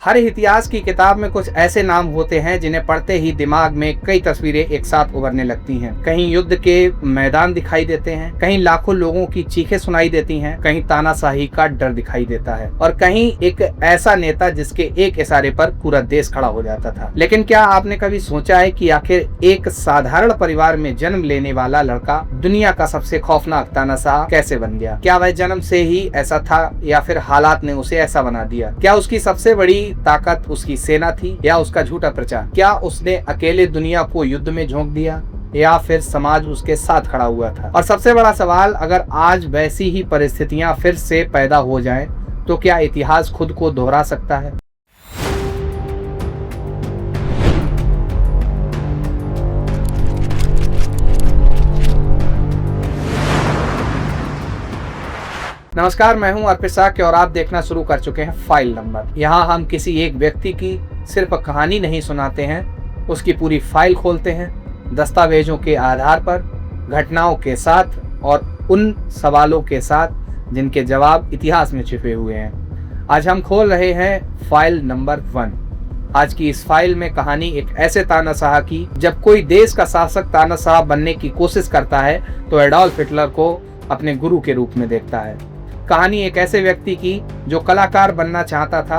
हर इतिहास की किताब में कुछ ऐसे नाम होते हैं जिन्हें पढ़ते ही दिमाग में कई तस्वीरें एक साथ उभरने लगती हैं। कहीं युद्ध के मैदान दिखाई देते हैं, कहीं लाखों लोगों की चीखें सुनाई देती हैं, कहीं तानाशाही का डर दिखाई देता है और कहीं एक ऐसा नेता जिसके एक इशारे पर पूरा देश खड़ा हो जाता था। लेकिन क्या आपने कभी सोचा है कि आखिर एक साधारण परिवार में जन्म लेने वाला लड़का दुनिया का सबसे खौफनाक तानाशाह कैसे बन गया? क्या वह जन्म से ही ऐसा था या फिर हालात ने उसे ऐसा बना दिया? क्या उसकी सबसे बड़ी ताकत उसकी सेना थी या उसका झूठा प्रचार? क्या उसने अकेले दुनिया को युद्ध में झोंक दिया या फिर समाज उसके साथ खड़ा हुआ था? और सबसे बड़ा सवाल, अगर आज वैसी ही परिस्थितियां फिर से पैदा हो जाएं, तो क्या इतिहास खुद को दोहरा सकता है? नमस्कार, मैं हूं अर्पित साक्य और आप देखना शुरू कर चुके हैं फाइल नंबर। यहां हम किसी एक व्यक्ति की सिर्फ कहानी नहीं सुनाते हैं, उसकी पूरी फाइल खोलते हैं, दस्तावेजों के आधार पर, घटनाओं के साथ और उन सवालों के साथ जिनके जवाब इतिहास में छिपे हुए हैं। आज हम खोल रहे हैं फाइल नंबर 1। आज की इस फाइल में कहानी एक ऐसे तानाशाह की, जब कोई देश का शासक तानाशाह बनने की कोशिश करता है तो एडोल्फ हिटलर को अपने गुरु के रूप में देखता है। कहानी एक ऐसे व्यक्ति की जो कलाकार बनना चाहता था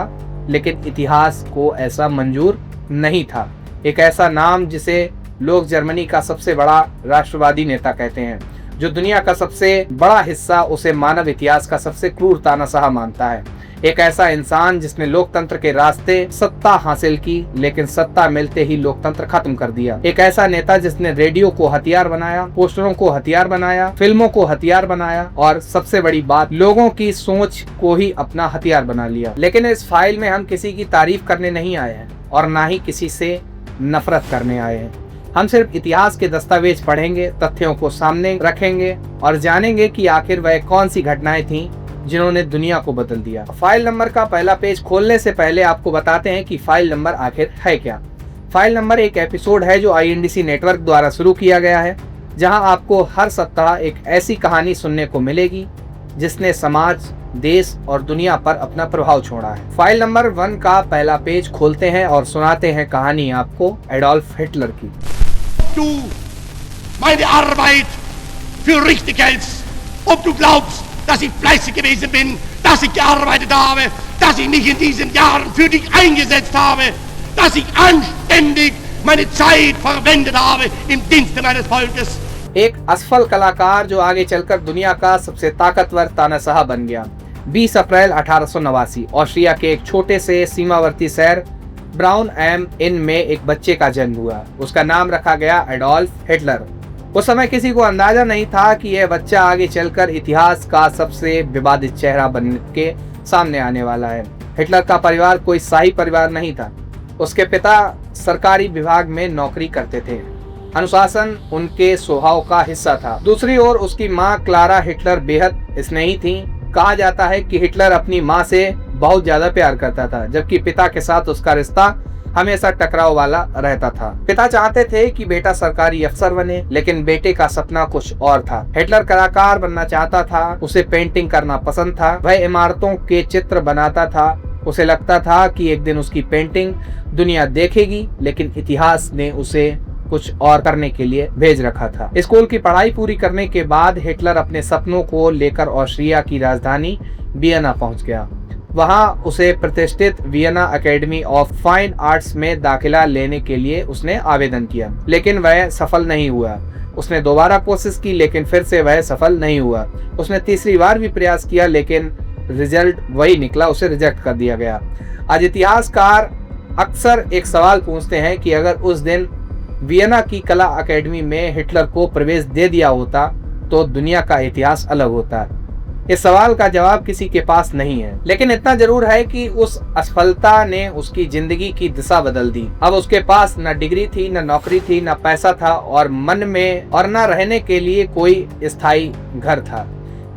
लेकिन इतिहास को ऐसा मंजूर नहीं था। एक ऐसा नाम जिसे लोग जर्मनी का सबसे बड़ा राष्ट्रवादी नेता कहते हैं, जो दुनिया का सबसे बड़ा हिस्सा उसे मानव इतिहास का सबसे क्रूर तानाशाह मानता है। एक ऐसा इंसान जिसने लोकतंत्र के रास्ते सत्ता हासिल की लेकिन सत्ता मिलते ही लोकतंत्र खत्म कर दिया। एक ऐसा नेता जिसने रेडियो को हथियार बनाया, पोस्टरों को हथियार बनाया, फिल्मों को हथियार बनाया और सबसे बड़ी बात, लोगों की सोच को ही अपना हथियार बना लिया। लेकिन इस फाइल में हम किसी की तारीफ करने नहीं आए हैं और ना ही किसी से नफरत करने आए हैं। हम सिर्फ इतिहास के दस्तावेज पढ़ेंगे, तथ्यों को सामने रखेंगे और जानेंगे कि आखिर वह कौन सी घटनाएं थीं जिन्होंने दुनिया को बदल दिया। फाइल नंबर का पहला पेज खोलने से पहले आपको बताते हैं कि फाइल नंबर आखिर है क्या। फाइल नंबर एक एपिसोड है जो INDC नेटवर्क द्वारा शुरू किया गया है, जहां आपको हर सप्ताह एक ऐसी कहानी सुनने को मिलेगी जिसने समाज, देश और दुनिया पर अपना प्रभाव छोड़ा है। फाइल नंबर 1 का पहला पेज खोलते हैं और सुनाते हैं कहानी आपको एडोल्फ हिटलर की। Du meine Arbeit für richtig hältst, ob du glaubst, dass ich fleißig gewesen bin, dass ich gearbeitet habe, dass ich mich in diesen Jahren für dich eingesetzt habe, dass ich anständig meine Zeit verwendet habe im Dienste meines Volkes। एक असफल कलाकार जो आगे चलकर दुनिया का सबसे ताकतवर तानाशाह बन गया। 20 अप्रैल 1889 ऑस्ट्रिया के एक छोटे से सीमावर्ती शहर ब्राउन एम इन में एक बच्चे का जन्म हुआ। उसका नाम रखा गया एडोल्फ हिटलर। उस समय किसी को अंदाजा नहीं था कि यह बच्चा आगे चलकर इतिहास का सबसे विवादित चेहरा बन के सामने आने वाला है। हिटलर का परिवार कोई शाही परिवार नहीं था। उसके पिता सरकारी विभाग में नौकरी करते थे। अनुशासन उनके स्वभाव का हिस्सा था। दूसरी ओर उसकी मां क्लारा हिटलर बेहद स्नेही थी। कहा जाता है कि हिटलर अपनी मां से बहुत ज्यादा प्यार करता था, जबकि पिता के साथ उसका रिश्ता हमेशा टकराव वाला रहता था। पिता चाहते थे कि बेटा सरकारी अफसर बने, लेकिन बेटे का सपना कुछ और था। हिटलर कलाकार बनना चाहता था, उसे पेंटिंग करना पसंद था, वह इमारतों के चित्र बनाता था। उसे लगता था कि एक दिन उसकी पेंटिंग दुनिया देखेगी, लेकिन इतिहास ने उसे कुछ और करने के लिए भेज रखा था। स्कूल की पढ़ाई पूरी करने के बाद हिटलर अपने सपनों को लेकर ऑस्ट्रिया की राजधानी वियना पहुंच गया। वहां उसे प्रतिष्ठित Vienna academy of fine arts में दाखिला लेने के लिए उसने आवेदन किया, लेकिन वह सफल नहीं हुआ। उसने दोबारा कोशिश की, लेकिन फिर से वह सफल नहीं हुआ। उसने तीसरी बार भी प्रयास किया, लेकिन रिजल्ट वही निकला, उसे रिजेक्ट कर दिया गया। आज इतिहासकार अक्सर एक सवाल पूछते हैं कि अगर उस दिन वियना की कला अकेडमी में हिटलर को प्रवेश दे दिया होता तो दुनिया का इतिहास अलग होता। इस सवाल का जवाब किसी के पास नहीं है, लेकिन इतना जरूर है कि उस असफलता ने उसकी जिंदगी की दिशा बदल दी। अब उसके पास न डिग्री थी, न नौकरी थी, न पैसा था और मन में और न रहने के लिए कोई स्थायी घर था।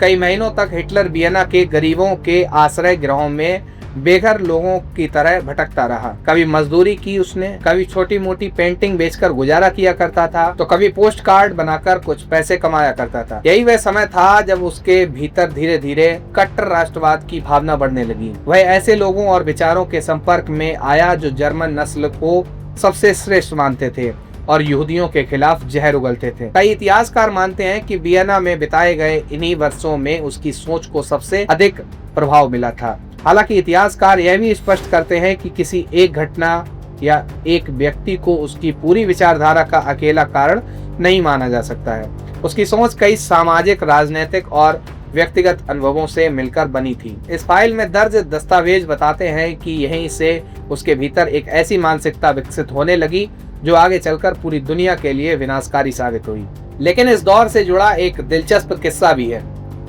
कई महीनों तक हिटलर वियना के गरीबों के आश्रय गृहों में बेघर लोगों की तरह भटकता रहा। कभी मजदूरी की उसने, कभी छोटी मोटी पेंटिंग बेचकर गुजारा किया करता था, तो कभी पोस्ट कार्ड बनाकर कुछ पैसे कमाया करता था। यही वह समय था जब उसके भीतर धीरे धीरे कट्टर राष्ट्रवाद की भावना बढ़ने लगी। वह ऐसे लोगों और विचारों के संपर्क में आया जो जर्मन नस्ल को सबसे श्रेष्ठ मानते थे और यहूदियों के खिलाफ जहर उगलते थे। कई इतिहासकार मानते हैं कि वियना में बिताए गए इन्हीं वर्षों में उसकी सोच को सबसे अधिक प्रभाव मिला था। हालांकि इतिहासकार यह भी स्पष्ट करते हैं कि किसी एक घटना या एक व्यक्ति को उसकी पूरी विचारधारा का अकेला कारण नहीं माना जा सकता है। उसकी सोच कई सामाजिक, राजनीतिक और व्यक्तिगत अनुभवों से मिलकर बनी थी। इस फाइल में दर्ज दस्तावेज बताते हैं कि यहीं से उसके भीतर एक ऐसी मानसिकता विकसित होने लगी जो आगे चलकर पूरी दुनिया के लिए विनाशकारी साबित हुई। लेकिन इस दौर से जुड़ा एक दिलचस्प किस्सा भी है।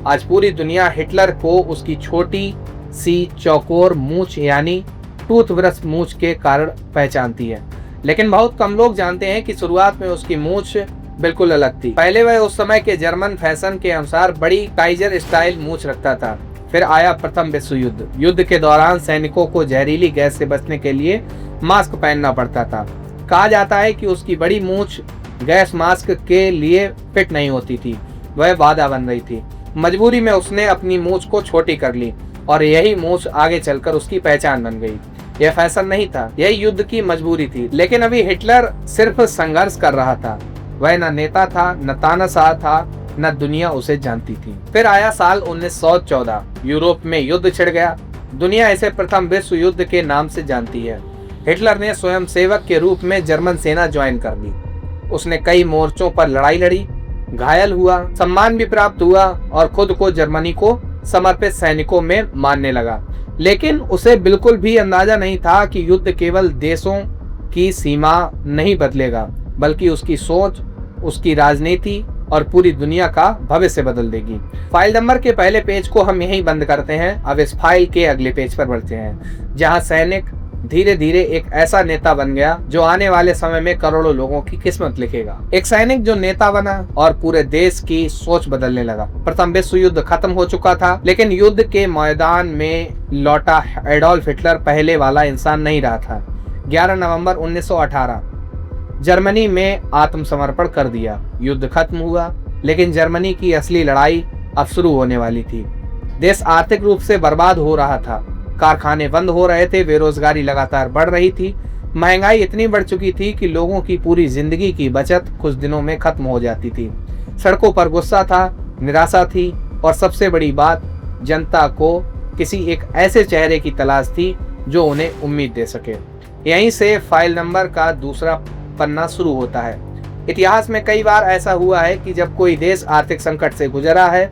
आज पूरी दुनिया हिटलर को उसकी छोटी सी चौकोर मूंछ यानी टूथब्रश मूंछ के कारण पहचानती है, लेकिन बहुत कम लोग जानते हैं कि शुरुआत में उसकी मूंछ बिल्कुल अलग थी। पहले वह उस समय के जर्मन फैशन के अनुसार बड़ी काइजर स्टाइल मूंछ रखता था। फिर आया प्रथम विश्व युद्ध। युद्ध के दौरान सैनिकों को जहरीली गैस से बचने के लिए मास्क पहनना पड़ता था। कहा जाता है कि उसकी बड़ी मूंछ गैस मास्क के लिए फिट नहीं होती थी, वह बाधा बन रही थी। मजबूरी में उसने अपनी मूंछ को छोटी कर ली और यही मूंछ आगे चलकर उसकी पहचान बन गई। यह फैशन नहीं था, यह युद्ध की मजबूरी थी। लेकिन अभी हिटलर सिर्फ संघर्ष कर रहा था। वह न नेता था, न तानाशाह था, न दुनिया उसे जानती थी। फिर आया साल 1914। यूरोप में युद्ध छिड़ गया। दुनिया इसे प्रथम विश्व युद्ध के नाम से जानती है। हिटलर ने स्वयंसेवक के रूप में जर्मन सेना ज्वाइन कर ली। उसने कई मोर्चों पर लड़ाई लड़ी, घायल हुआ, सम्मान भी प्राप्त हुआ और खुद को जर्मनी को समर्पित सैनिकों में मानने लगा। लेकिन उसे बिल्कुल भी अंदाजा नहीं था कि युद्ध केवल देशों की सीमा नहीं बदलेगा, बल्कि उसकी सोच, उसकी राजनीति और पूरी दुनिया का भविष्य बदल देगी। फाइल नंबर के पहले पेज को हम यहीं बंद करते हैं। अब इस फाइल के अगले पेज पर बढ़ते हैं, जहां सैनिक धीरे धीरे एक ऐसा नेता बन गया जो आने वाले समय में करोड़ों लोगों की किस्मत लिखेगा। एक सैनिक जो नेता बना और पूरे देश की सोच बदलने लगा। प्रथम विश्व युद्ध खत्म हो चुका था, लेकिन युद्ध के मैदान में लौटा एडोल्फ हिटलर पहले वाला इंसान नहीं रहा था। 11 नवंबर 1918 जर्मनी में आत्मसमर्पण कर दिया। युद्ध खत्म हुआ, लेकिन जर्मनी की असली लड़ाई अब शुरू होने वाली थी। देश आर्थिक रूप से बर्बाद हो रहा था। कारखाने बंद हो रहे थे, बेरोजगारी लगातार बढ़ रही थी, महंगाई इतनी बढ़ चुकी थी कि लोगों की पूरी जिंदगी की बचत कुछ दिनों में खत्म हो जाती थी। सड़कों पर गुस्सा था, निराशा थी और सबसे बड़ी बात, जनता को किसी एक ऐसे चेहरे की तलाश थी जो उन्हें उम्मीद दे सके। यहीं से फाइल नंबर का दूसरा पन्ना शुरू होता है। इतिहास में कई बार ऐसा हुआ है कि जब कोई देश आर्थिक संकट से गुजरा है,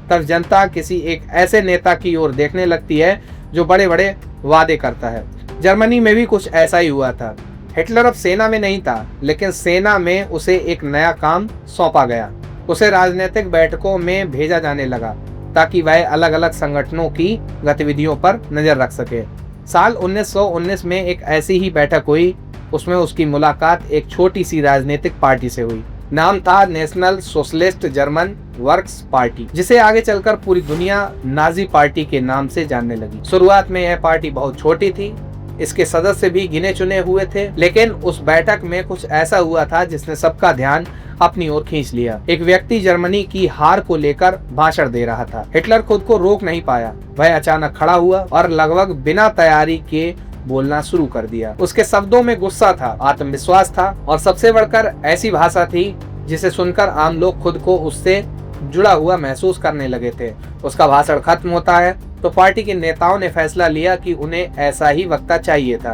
तब जनता किसी एक ऐसे नेता की ओर देखने लगती है जो बड़े बड़े वादे करता है। जर्मनी में भी कुछ ऐसा ही हुआ था। हिटलर अब सेना में नहीं था, लेकिन सेना में उसे एक नया काम सौंपा गया। उसे राजनीतिक बैठकों में भेजा जाने लगा ताकि वह अलग अलग संगठनों की गतिविधियों पर नजर रख सके। साल 1919 में एक ऐसी ही बैठक हुई। उसमें उसकी मुलाकात एक छोटी सी राजनीतिक पार्टी से हुई। नाम था national socialist German works party, जिसे आगे चलकर पूरी दुनिया नाजी पार्टी के नाम से जानने लगी। शुरुआत में यह पार्टी बहुत छोटी थी, इसके सदस्य भी गिने चुने हुए थे, लेकिन उस बैठक में कुछ ऐसा हुआ था जिसने सबका ध्यान अपनी ओर खींच लिया। एक व्यक्ति जर्मनी की हार को लेकर भाषण दे रहा था। हिटलर खुद को रोक नहीं पाया। वह अचानक खड़ा हुआ और लगभग बिना तैयारी के बोलना शुरू कर दिया। उसके शब्दों में गुस्सा था, आत्मविश्वास था और सबसे बढ़कर ऐसी भाषा थी जिसे सुनकर आम लोग खुद को उससे जुड़ा हुआ महसूस करने लगे थे। उसका भाषण खत्म होता है तो पार्टी के नेताओं ने फैसला लिया कि उन्हें ऐसा ही वक्ता चाहिए था।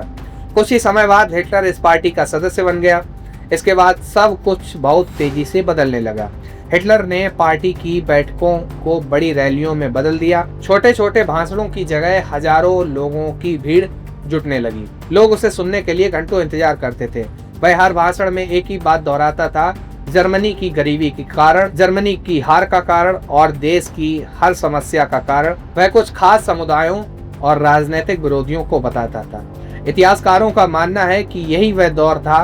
कुछ ही समय बाद हिटलर इस पार्टी का सदस्य बन गया। इसके बाद सब कुछ बहुत तेजी से बदलने लगा। हिटलर ने पार्टी की बैठकों को बड़ी रैलियों में बदल दिया। छोटे छोटे भाषणों की जगह हजारों लोगों की भीड़ जुटने लगी। लोग उसे सुनने के लिए घंटों इंतजार करते थे। वह हर भाषण में एक ही बात दोहराता था, जर्मनी की गरीबी के कारण, जर्मनी की हार का कारण और देश की हर समस्या का कारण वह कुछ खास समुदायों और राजनीतिक विरोधियों को बताता था। इतिहासकारों का मानना है कि यही वह दौर था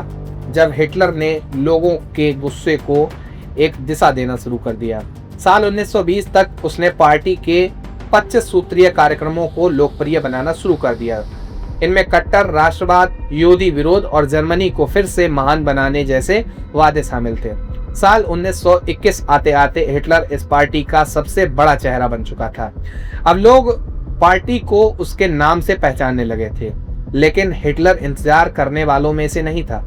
जब हिटलर ने लोगों के गुस्से को एक दिशा देना शुरू कर दिया। साल 1920 तक उसने पार्टी के 25 सूत्रीय कार्यक्रमों को लोकप्रिय बनाना शुरू कर दिया। इनमें कट्टर राष्ट्रवाद, यहूदी विरोध और जर्मनी को फिर से महान बनाने जैसे वादे शामिल थे। साल 1921 आते आते हिटलर इस पार्टी का सबसे बड़ा चेहरा बन चुका था। अब लोग पार्टी को उसके नाम से पहचानने लगे थे, लेकिन हिटलर इंतजार करने वालों में से नहीं था।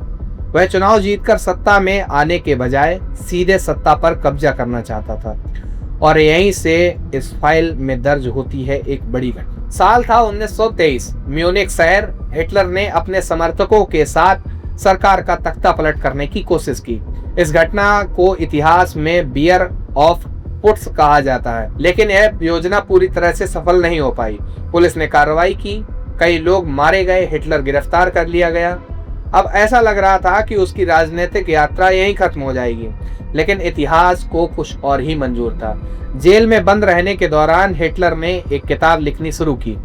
वह चुनाव जीतकर सत्ता में आने के बजाय सीधे सत्ता पर कब्जा करना चाहता था, और यहीं से इस फाइल में दर्ज होती है एक बड़ी घटना। साल था 1923। म्यूनिख शहर। हिटलर ने अपने समर्थकों के साथ सरकार का तख्ता पलट करने की कोशिश की। इस घटना को इतिहास में बियर ऑफ पुट्स कहा जाता है, लेकिन यह योजना पूरी तरह से सफल नहीं हो पाई। पुलिस ने कार्रवाई की, कई लोग मारे गए, हिटलर गिरफ्तार कर लिया गया। अब ऐसा लग रहा था कि उसकी राजनीतिक यात्रा यहीं खत्म हो जाएगी, लेकिन इतिहास को कुछ और ही मंजूर था। जेल में बंद रहने के दौरान हिटलर ने एक किताब लिखनी शुरू की।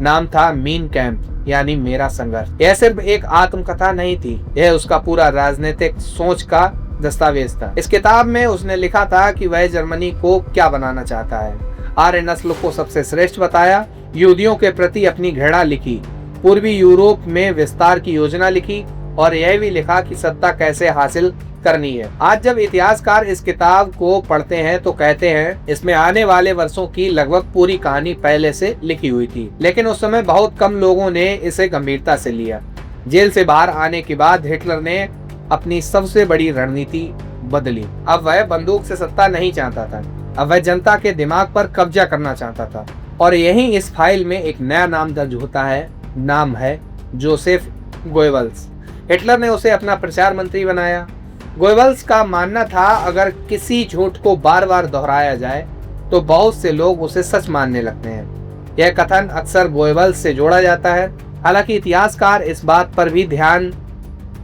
नाम था मीन कैंप, यानी मेरा संघर्ष। यह सिर्फ एक आत्मकथा नहीं थी, यह उसका पूरा राजनीतिक सोच का दस्तावेज था। इस किताब में उसने लिखा था कि वह जर्मनी को क्या बनाना चाहता है। आर्य नस्ल को सबसे श्रेष्ठ बताया, यहूदियों के प्रति अपनी घृणा लिखी, पूर्वी यूरोप में विस्तार की योजना लिखी, और यह भी लिखा कि सत्ता कैसे हासिल करनी है। आज जब इतिहासकार इस किताब को पढ़ते हैं तो कहते हैं इसमें आने वाले वर्षों की लगभग पूरी कहानी पहले से लिखी हुई थी, लेकिन उस समय बहुत कम लोगों ने इसे गंभीरता से लिया। जेल से बाहर आने के बाद हिटलर ने अपनी सबसे बड़ी रणनीति बदली। अब वह बंदूक से सत्ता नहीं चाहता था, अब वह जनता के दिमाग पर कब्जा करना चाहता था। और यहीं इस फाइल में एक नया नाम दर्ज होता है। नाम है जोसेफ गोएबल्स। हिटलर ने उसे अपना प्रचार मंत्री बनाया। गोएबल्स का मानना था अगर किसी झूठ को बार बार दोहराया जाए तो बहुत से लोग उसे सच मानने लगते हैं। यह कथन अक्सर गोएबल्स से जोड़ा जाता है। हालांकि इतिहासकार इस बात पर भी ध्यान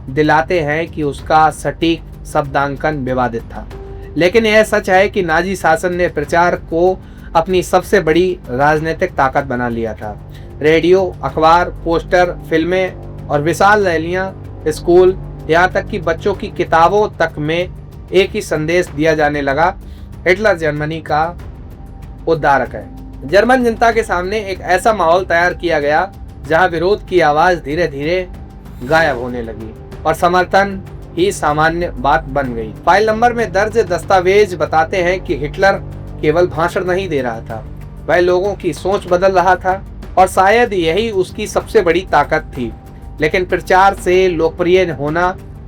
दिलाते हैं कि उसका सटीक शब्दांकन विवादित था, लेकिन यह सच है कि नाजी शासन ने प्रचार को अपनी सबसे बड़ी राजनीतिक ताकत बना लिया था। रेडियो, अखबार, पोस्टर, फिल्में और विशाल रैलियां, स्कूल, यहाँ तक कि बच्चों की किताबों तक में एक ही संदेश दिया जाने लगा, हिटलर जर्मनी का उद्धारक है। जर्मन जनता के सामने एक ऐसा माहौल तैयार किया गया जहां विरोध की आवाज धीरे धीरे गायब होने लगी और समर्थन ही सामान्य बात बन गई। फाइल नंबर में दर्ज दस्तावेज बताते हैं कि हिटलर केवल भाषण नहीं दे रहा था, वह लोगों की सोच बदल रहा था, और शायद यही उसकी सबसे बड़ी ताकत थी। लेकिन प्रचार से लोकप्रिय होना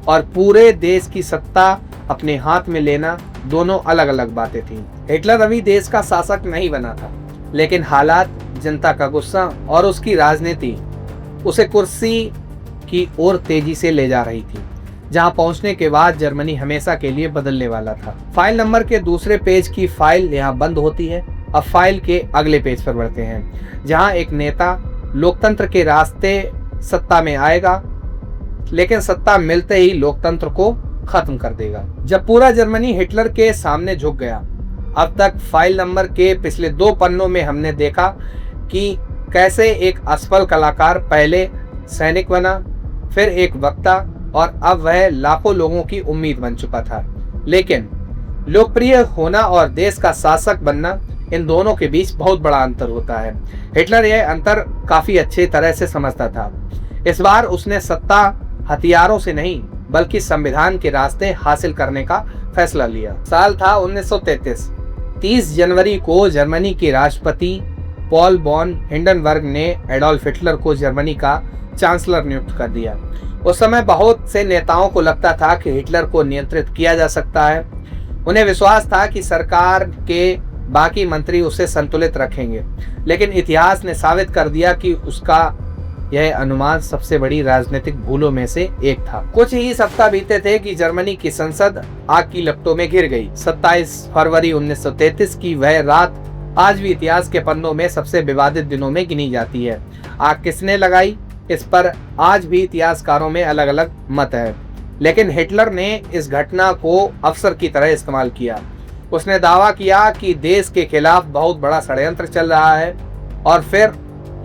और पूरे देश की सत्ता अपने हाथ में लेना दोनों अलग अलग बातें थीं। हिटलर अभी देश का शासक नहीं बना था, लेकिन हालात, जनता का गुस्सा और उसकी राजनीति उसे कुर्सी की ओर तेजी से ले जा रही थी, जहां पहुंचने के बाद जर्मनी हमेशा के लिए बदलने वाला था। फाइल नंबर के दूसरे पेज की फाइल यहां बंद होती है। अब फाइल के अगले पेज पर बढ़ते हैं, जहां एक नेता लोकतंत्र के रास्ते सत्ता में आएगा, लेकिन सत्ता मिलते ही लोकतंत्र को खत्म कर देगा। जब पूरा जर्मनी हिटलर के सामने झुक गया। अब तक फाइल नंबर के पिछले 2 पन्नों में हमने देखा कि कैसे एक असफल कलाकार पहले सैनिक बना, फिर एक वक्ता, और अब वह लाखों लोगों की उम्मीद बन चुका था। लेकिन लोकप्रिय होना और देश का शासक बनना, इन दोनों के बीच बहुत बड़ा अंतर होता है। हिटलर यह अंतर काफी अच्छे तरह से समझता था। इस बार उसने सत्ता हथियारों से नहीं बल्कि संविधान के रास्ते हासिल करने का फैसला लिया। साल था 1933। 30 जनवरी को जर्मनी के राष्ट्रपति पॉल वॉन हिंडनबर्ग ने एडोल्फ हिटलर को जर्मनी का चांसलर नियुक्त कर दिया। उस समय बहुत से नेताओं को लगता था कि हिटलर को नियंत्रित किया जा सकता है। उन्हें विश्वास था कि सरकार के बाकी मंत्री उसे संतुलित रखेंगे, लेकिन इतिहास ने साबित कर दिया कि उसका यह अनुमान सबसे बड़ी राजनीतिक भूलों में से एक था। कुछ ही सप्ताह बीते थे कि जर्मनी की संसद आग की लपटों में घिर गई। 27 फरवरी 1933 की वह रात आज भी इतिहास के पन्नों में सबसे विवादित दिनों में गिनी जाती है। आग किसने लगाई, इस पर आज भी इतिहासकारों में अलग अलग मत है, लेकिन हिटलर ने इस घटना को अवसर की तरह इस्तेमाल किया। उसने दावा किया कि देश के खिलाफ बहुत बड़ा षड्यंत्र चल रहा है, और फिर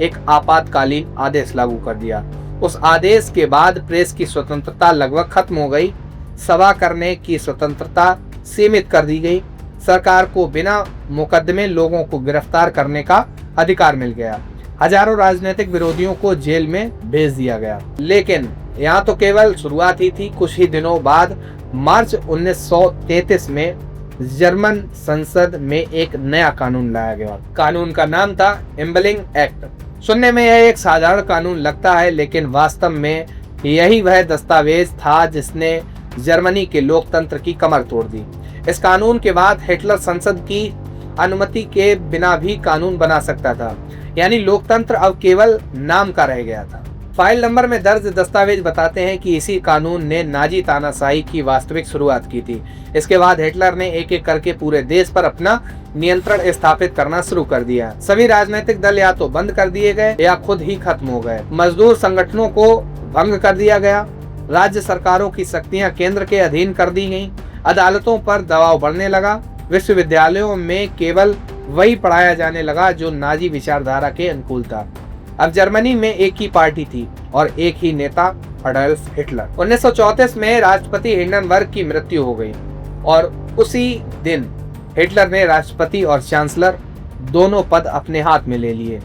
एक आपातकालीन आदेश लागू कर दिया। उस आदेश के बाद प्रेस की स्वतंत्रता लगभग खत्म हो गई, सभा करने की स्वतंत्रता सीमित कर दी गई, सरकार को बिना मुकदमे लोगों को गिरफ्तार करने का अधिकार मिल गया। हजारों राजनीतिक विरोधियों को जेल में भेज दिया गया। लेकिन यहाँ तो केवल शुरुआत ही थी। कुछ ही दिनों बाद मार्च 1933 में जर्मन संसद में एक नया कानून लाया गया। कानून का नाम था एम्बलिंग एक्ट। सुनने में यह एक साधारण कानून लगता है, लेकिन वास्तव में यही वह दस्तावेज था जिसने जर्मनी के लोकतंत्र की कमर तोड़ दी। इस कानून के बाद हिटलर संसद की अनुमति के बिना भी कानून बना सकता था, यानी लोकतंत्र अब केवल नाम का रह गया था। फाइल नंबर में दर्ज दस्तावेज बताते हैं कि इसी कानून ने नाजी तानाशाही की वास्तविक शुरुआत की थी। इसके बाद हिटलर ने एक एक करके पूरे देश पर अपना नियंत्रण स्थापित करना शुरू कर दिया। सभी राजनीतिक दल या तो बंद कर दिए गए या खुद ही खत्म हो गए। मजदूर संगठनों को भंग कर दिया गया। राज्य सरकारों की शक्तियां केंद्र के अधीन कर दी गईं। अदालतों पर दबाव बढ़ने लगा। विश्वविद्यालयों में केवल वही पढ़ाया जाने लगा जो नाजी विचारधारा के अनुकूल था। अब जर्मनी में एक ही पार्टी थी और एक ही नेता, अडोल्फ हिटलर। 1934 में राष्ट्रपति हिंडनबर्ग की मृत्यु हो गई और उसी दिन हिटलर ने राष्ट्रपति और चांसलर दोनों पद अपने हाथ में ले लिए।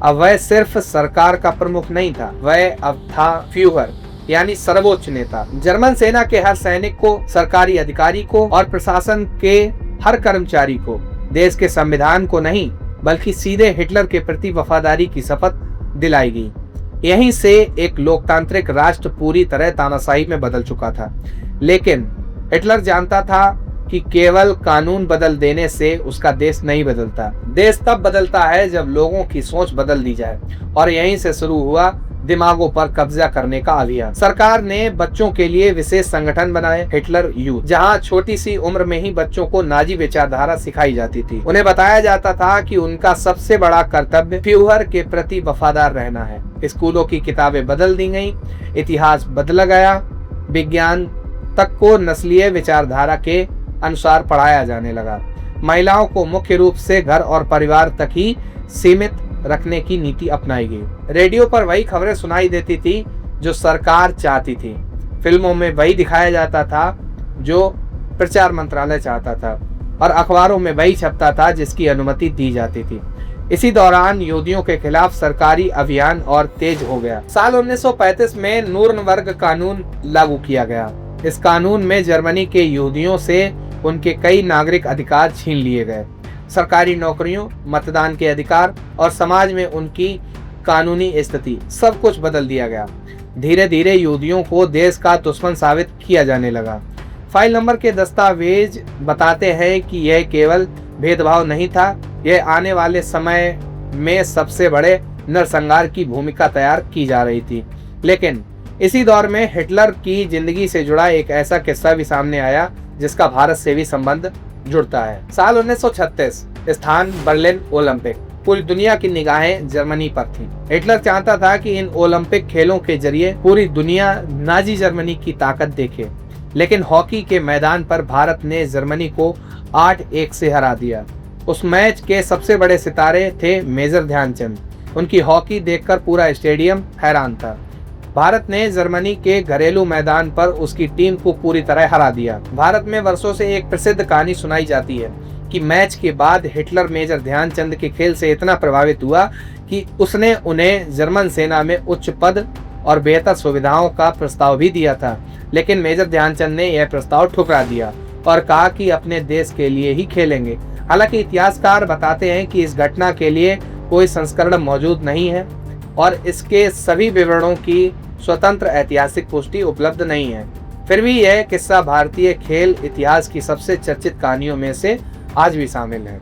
अब वह सिर्फ सरकार का प्रमुख नहीं था, वह अब था फ्यूहर, यानी सर्वोच्च नेता। जर्मन सेना के हर सैनिक को, सरकारी अधिकारी को और प्रशासन के हर कर्मचारी को देश के संविधान को नहीं बल्कि सीधे हिटलर के प्रति वफादारी की शपथ दिलाई गई। यहीं से एक लोकतांत्रिक राष्ट्र पूरी तरह तानाशाही में बदल चुका था। लेकिन हिटलर जानता था कि केवल कानून बदल देने से उसका देश नहीं बदलता। देश तब बदलता है जब लोगों की सोच बदल दी जाए, और यहीं से शुरू हुआ दिमागों पर कब्जा करने का अभियान। सरकार ने बच्चों के लिए विशेष संगठन बनाए, हिटलर यूथ, जहां छोटी सी उम्र में ही बच्चों को नाजी विचारधारा सिखाई जाती थी। उन्हें बताया जाता था कि उनका सबसे बड़ा कर्तव्य फ्यूहर के प्रति वफादार रहना है। स्कूलों की किताबें बदल दी गईं, इतिहास बदला गया, विज्ञान तक को नस्लीय विचारधारा के अनुसार पढ़ाया जाने लगा। महिलाओं को मुख्य रूप से घर और परिवार तक ही सीमित रखने की नीति अपनाई गई। रेडियो पर वही खबरें सुनाई देती थी जो सरकार चाहती थी। फिल्मों में वही दिखाया जाता था जो प्रचार मंत्रालय चाहता था, और अखबारों में वही छपता था जिसकी अनुमति दी जाती थी। इसी दौरान यहूदियों के खिलाफ सरकारी अभियान और तेज हो गया। साल 1935 में नूरनबर्ग कानून लागू किया गया। इस कानून में जर्मनी के यहूदियों से उनके कई नागरिक अधिकार छीन लिए गए। सरकारी नौकरियों, मतदान के अधिकार और समाज में उनकी कानूनी स्थिति, सब कुछ बदल दिया गया। धीरे धीरे यहूदियों को देश का दुश्मन साबित किया जाने लगा। फाइल नंबर के दस्तावेज बताते हैं कि यह केवल भेदभाव नहीं था, यह आने वाले समय में सबसे बड़े नरसंहार की भूमिका तैयार की जा रही थी। लेकिन इसी दौर में हिटलर की जिंदगी से जुड़ा एक ऐसा किस्सा भी सामने आया जिसका भारत से भी संबंध जुड़ता है। साल 1936, स्थान बर्लिन ओलंपिक। पूरी दुनिया की निगाहें जर्मनी पर थीं। हिटलर चाहता था कि इन ओलंपिक खेलों के जरिए पूरी दुनिया नाजी जर्मनी की ताकत देखे। लेकिन हॉकी के मैदान पर भारत ने जर्मनी को 8-1 से हरा दिया। उस मैच के सबसे बड़े सितारे थे मेजर ध्यानचंद। उनकी हॉकी देखकर पूरा स्टेडियम हैरान था। भारत ने जर्मनी के घरेलू मैदान पर उसकी टीम को पूरी तरह हरा दिया। भारत में वर्षों से एक प्रसिद्ध कहानी सुनाई जाती है कि मैच के बाद हिटलर मेजर ध्यानचंद के खेल से इतना प्रभावित हुआ कि उसने उन्हें जर्मन सेना में उच्च पद और बेहतर सुविधाओं का प्रस्ताव भी दिया था। लेकिन मेजर ध्यानचंद ने यह प्रस्ताव ठुकरा दिया और कहा कि अपने देश के लिए ही खेलेंगे। हालांकि इतिहासकार बताते हैं कि इस घटना के लिए कोई संस्करण मौजूद नहीं है और इसके सभी विवरणों की स्वतंत्र ऐतिहासिक पुष्टि उपलब्ध नहीं है। फिर भी यह किस्सा भारतीय खेल इतिहास की सबसे चर्चित कहानियों में से आज भी शामिल है।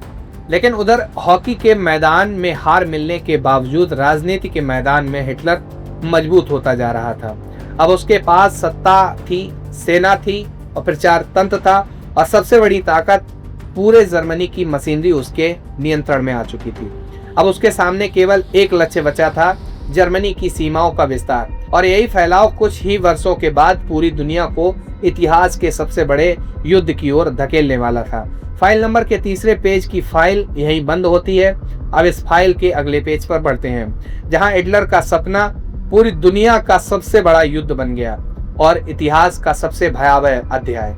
लेकिन उधर हॉकी के मैदान में हार मिलने के बावजूद राजनीति के मैदान में हिटलर मजबूत होता जा रहा था। अब उसके पास सत्ता थी, सेना थी और प्रचार तंत्र था, और सबसे बड़ी ताकत पूरे जर्मनी की मशीनरी उसके नियंत्रण में आ चुकी थी। अब उसके सामने केवल एक लक्ष्य बचा था, जर्मनी की सीमाओं का विस्तार, और यही फैलाव कुछ ही वर्षों के बाद पूरी दुनिया को इतिहास के सबसे बड़े युद्ध की ओर धकेलने वाला था। फाइल नंबर के तीसरे पेज की फाइल यहीं बंद होती है। अब इस फाइल के अगले पेज पर बढ़ते हैं, जहां हिटलर का सपना पूरी दुनिया का सबसे बड़ा युद्ध बन गया और इतिहास का सबसे भयावह अध्याय।